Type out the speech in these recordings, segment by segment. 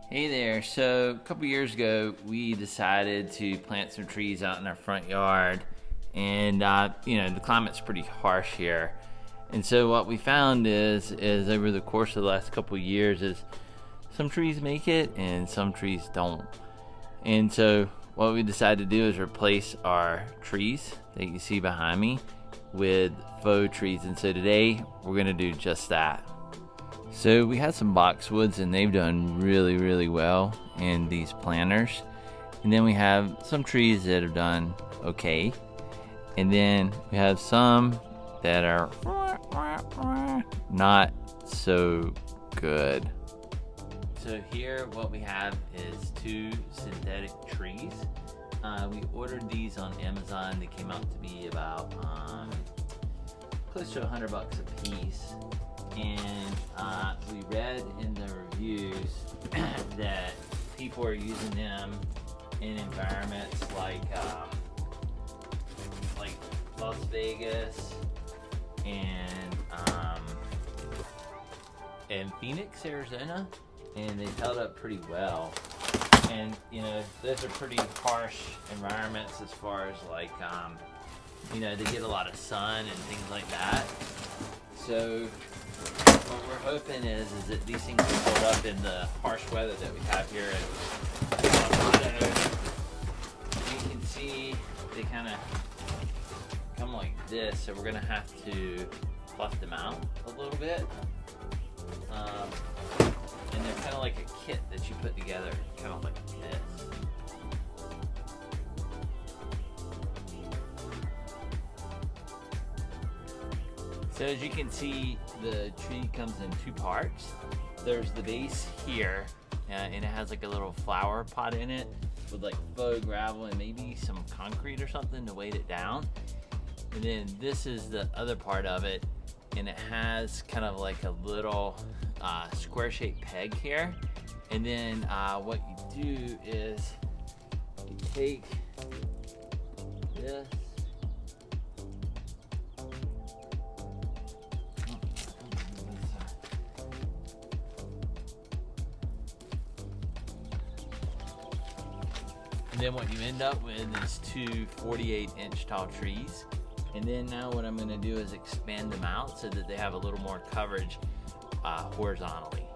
Hey there. So a couple years ago, we decided to plant some trees out in our front yard, and the climate's pretty harsh here. And so what we found is over the course of the last couple years is some trees make it and some trees don't. And so what we decided to do is replace our trees that you see behind me with faux trees. And so today we're gonna do just that. So we had some boxwoods and they've done really well in these planters. And then we have some trees that have done okay. And then we have some that are not so good. So here what we have is two synthetic trees. We ordered these on Amazon. They came out to be about close to $100 a piece. And we read in the reviews that people are using them in environments like Las Vegas and Phoenix, Arizona, and they've held up pretty well. And those are pretty harsh environments as far as they get a lot of sun and things like that. So what we're hoping is that these things will hold up in the harsh weather that we have here in Colorado. You can see they kind of come like this, so we're going to have to fluff them out a little bit. And they're kind of like a kit that you put together, kind of like this. So as you can see, the tree comes in two parts. There's the base here, and it has like a little flower pot in it with like faux gravel and maybe some concrete or something to weight it down. And then this is the other part of it, and it has kind of like a little square-shaped peg here. And then what you do is you take this. And then what you end up with is two 48-inch tall trees. And then now what I'm going to do is expand them out so that they have a little more coverage horizontally.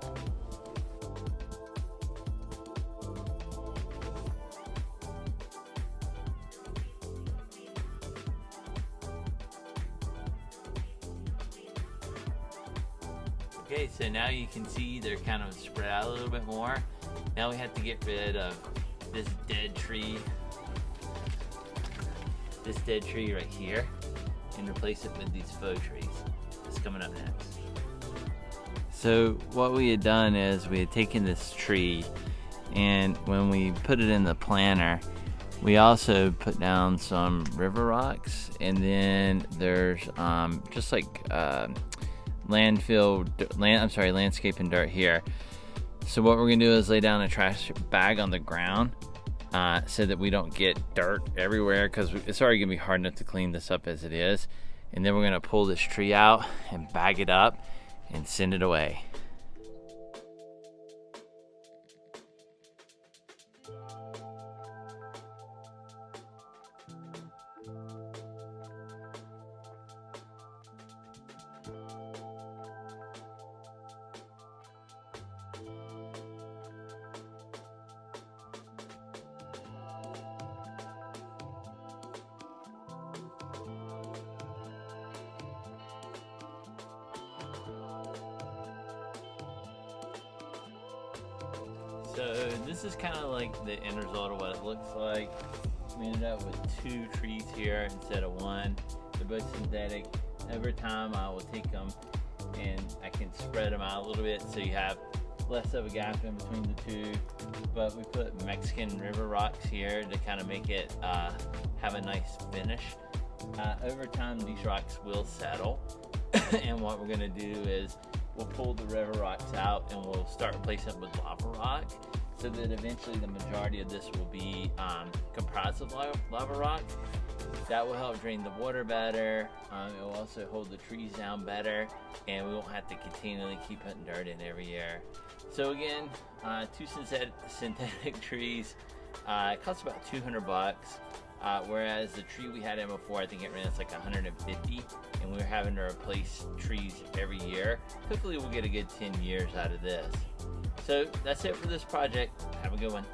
Okay, so now you can see they're kind of spread out a little bit more. Now we have to get rid of this dead tree right here and replace it with these faux trees. That's coming up next. So what we had done is we had taken this tree, and when we put it in the planter, we also put down some river rocks, and then there's just like landscape and dirt here. So what we're gonna do is lay down a trash bag on the ground so that we don't get dirt everywhere, because it's already gonna be hard enough to clean this up as it is. And then we're gonna pull this tree out and bag it up and send it away. So this is kind of like the end result of what it looks like. We ended up with two trees here instead of one. They're both synthetic. Over time I will take them and I can spread them out a little bit so you have less of a gap in between the two. But we put Mexican river rocks here to kind of make it have a nice finish. Over time these rocks will settle and what we're going to do is we'll pull the river rocks out and we'll start replacing it with lava rock. so that eventually the majority of this will be comprised of lava rock. That will help drain the water better. It will also hold the trees down better, and we won't have to continually keep putting dirt in every year. So again, 2 synthetic trees. It costs about $200, whereas the tree we had in before, I think it ran us like $150, and we were having to replace trees every year. Hopefully we'll get a good 10 years out of this. So that's it for this project. Have a good one.